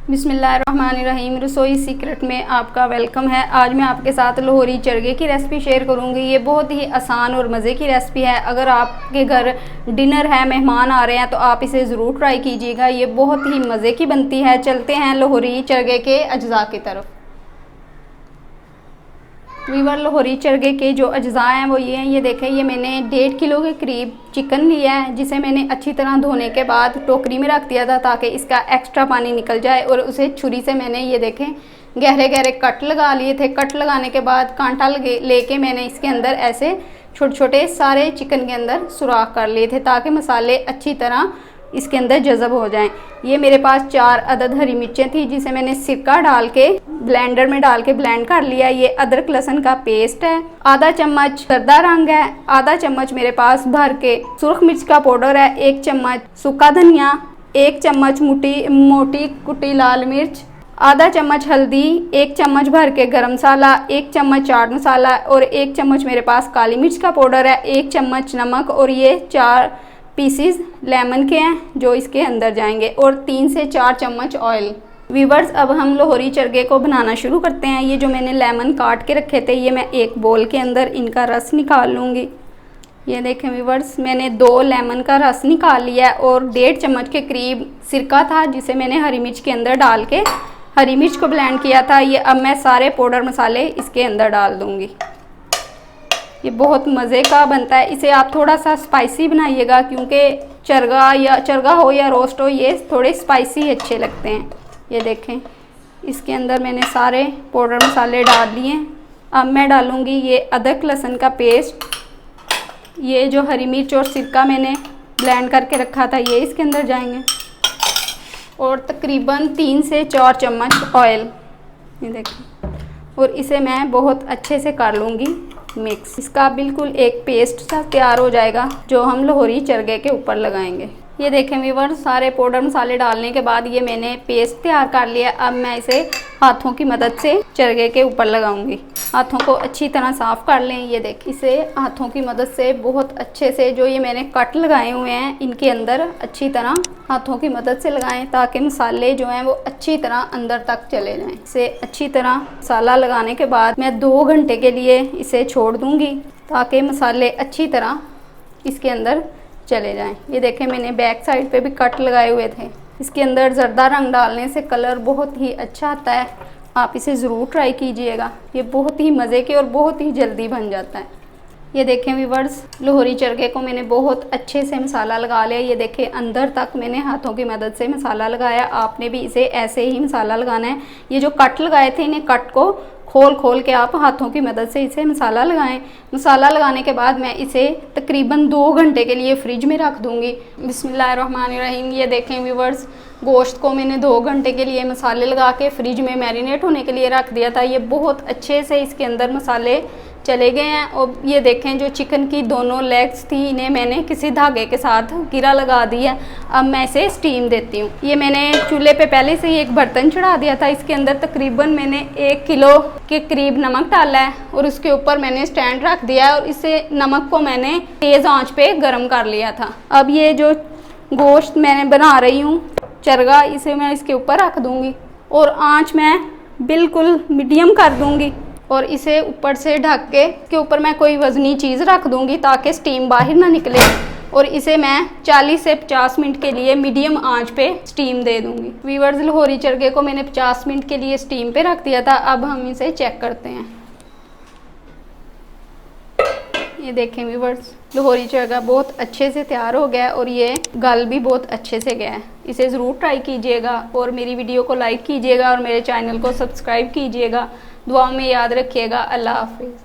बिस्मिल्लाहिर्रहमानिर्रहीम। रसोई सीक्रेट में आपका वेलकम है। आज मैं आपके साथ लाहौरी चरगे की रेसिपी शेयर करूंगी। ये बहुत ही आसान और मज़े की रेसिपी है। अगर आपके घर डिनर है, मेहमान आ रहे हैं, तो आप इसे ज़रूर ट्राई कीजिएगा। ये बहुत ही मज़े की बनती है। चलते हैं लाहौरी चरगे के अज्जा की तरफ। वीवर लाहौरी चरगे के जो अज्जा हैं वो ये हैं। ये देखें, ये मैंने 1.5 किलो के करीब चिकन लिया है, जिसे मैंने अच्छी तरह धोने के बाद टोकरी में रख दिया था ताकि इसका एक्स्ट्रा पानी निकल जाए। और उसे छुरी से मैंने ये देखें गहरे गहरे कट लगा लिए थे। कट लगाने के बाद कांटा लेके मैंने इसके अंदर ऐसे छोटे छोटे सारे चिकन के अंदर सुराख कर लिए थे ताकि मसाले अच्छी तरह इसके अंदर जज़ब हो जाएं। ये मेरे पास 4 अदद हरी मिर्चें थी, जिसे मैंने सिरका डाल के ब्लेंडर में डाल के ब्लेंड कर लिया। ये अदरक लहसुन का पेस्ट है। आधा चम्मच जर्दा रंग है। आधा चम्मच मेरे पास भर के सुर्ख मिर्च का पाउडर है। 1 चम्मच सूखा धनिया, 1 चम्मच मोटी कुटी लाल मिर्च, आधा चम्मच हल्दी, 1 चम्मच भर के गरम मसाला, 1 चम्मच चाट मसाला और 1 चम्मच मेरे पास काली मिर्च का पाउडर है, 1 चम्मच नमक और ये 4 पीसीज लेमन के हैं जो इसके अंदर जाएंगे और 3 से 4 चम्मच ऑयल। वीवर्स, अब हम लाहौरी चरगे को बनाना शुरू करते हैं। ये जो मैंने लेमन काट के रखे थे, ये मैं एक बोल के अंदर इनका रस निकाल लूँगी। ये देखें वीवर्स, मैंने 2 लेमन का रस निकाल लिया है और 1.5 चम्मच के करीब सिरका था, जिसे मैंने हरी मिर्च के अंदर डाल के हरी मिर्च को ब्लेंड किया था। ये अब मैं सारे पाउडर मसाले इसके अंदर डाल दूँगी। ये बहुत मज़े का बनता है। इसे आप थोड़ा सा स्पाइसी बनाइएगा, क्योंकि चरगा हो या रोस्ट हो, ये थोड़े स्पाइसी अच्छे लगते हैं। ये देखें, इसके अंदर मैंने सारे पाउडर मसाले डाल लिए। अब मैं डालूँगी ये अदरक लहसुन का पेस्ट। ये जो हरी मिर्च और सिरका मैंने ब्लेंड करके रखा था, ये इसके अंदर जाएंगे और तकरीबन 3 से 4 चम्मच ऑयल। ये देखें, और इसे मैं बहुत अच्छे से कर लूँगी मिक्स। इसका बिल्कुल एक पेस्ट सा तैयार हो जाएगा जो हम लाहौरी चरगे के ऊपर लगाएंगे। ये देखें व्यूअर्स, सारे पाउडर मसाले डालने के बाद ये मैंने पेस्ट तैयार कर लिया। अब मैं इसे हाथों की मदद से चरगे के ऊपर लगाऊंगी। हाथों को अच्छी तरह साफ़ कर लें। ये देखें, इसे हाथों की मदद से बहुत अच्छे से जो ये मैंने कट लगाए हुए हैं, इनके अंदर अच्छी तरह हाथों की मदद से लगाएं ताकि मसाले जो हैं वो अच्छी तरह अंदर तक चले जाएं। इसे अच्छी तरह मसाला लगाने के बाद मैं 2 घंटे के लिए इसे छोड़ दूँगी ताकि मसाले अच्छी तरह इसके अंदर चले जाएं। ये देखें, मैंने बैक साइड पे भी कट लगाए हुए थे। इसके अंदर जर्दा रंग डालने से कलर बहुत ही अच्छा आता है। आप इसे ज़रूर ट्राई कीजिएगा। ये बहुत ही मज़े के और बहुत ही जल्दी बन जाता है। ये देखें व्यूअर्स, लाहौरी चरगे को मैंने बहुत अच्छे से मसाला लगा लिया। ये देखें, अंदर तक मैंने हाथों की मदद से मसाला लगाया। आपने भी इसे ऐसे ही मसाला लगाना है। ये जो कट लगाए थे, इन्हें कट को खोल के आप हाथों की मदद से इसे मसाला लगाएं। मसाला लगाने के बाद मैं इसे तकरीबन 2 घंटे के लिए फ्रिज में रख दूँगी। बिस्मिल्लाहिर्रहमानिर्रहीम। ये देखें व्यूअर्स, गोश्त को मैंने 2 घंटे के लिए मसाले लगा के फ्रिज में मैरिनेट होने के लिए रख दिया था। ये बहुत अच्छे से इसके अंदर मसाले चले गए हैं। और ये देखें, जो चिकन की दोनों लेग्स थी, इन्हें मैंने किसी धागे के साथ गिरा लगा दिया। अब मैं इसे स्टीम देती हूँ। ये मैंने चूल्हे पे पहले से ही एक बर्तन चढ़ा दिया था। इसके अंदर तकरीबन मैंने 1 किलो के करीब नमक डाला है और उसके ऊपर मैंने स्टैंड रख दिया है और इसे नमक को मैंने तेज़ आंच पे गर्म कर लिया था। अब ये जो गोश्त मैंने बना रही हूँ चरगा, इसे मैं इसके ऊपर रख दूँगी और आँच मैं बिल्कुल मीडियम कर दूँगी और इसे ऊपर से ढक के इसके ऊपर मैं कोई वज़नी चीज़ रख दूँगी ताकि स्टीम बाहर ना निकले। और इसे मैं 40 से 50 मिनट के लिए मीडियम आंच पे स्टीम दे दूँगी। व्यूअर्स, लाहौरी चरगे को मैंने 50 मिनट के लिए स्टीम पे रख दिया था। अब हम इसे चेक करते हैं। ये देखें व्यूअर्स, लाहौरी चरगा बहुत अच्छे से तैयार हो गया है और ये गल भी बहुत अच्छे से गया है। इसे ज़रूर ट्राई कीजिएगा और मेरी वीडियो को लाइक कीजिएगा और मेरे चैनल को सब्सक्राइब कीजिएगा। दुआ में याद रखिएगा। अल्लाह हाफिज़।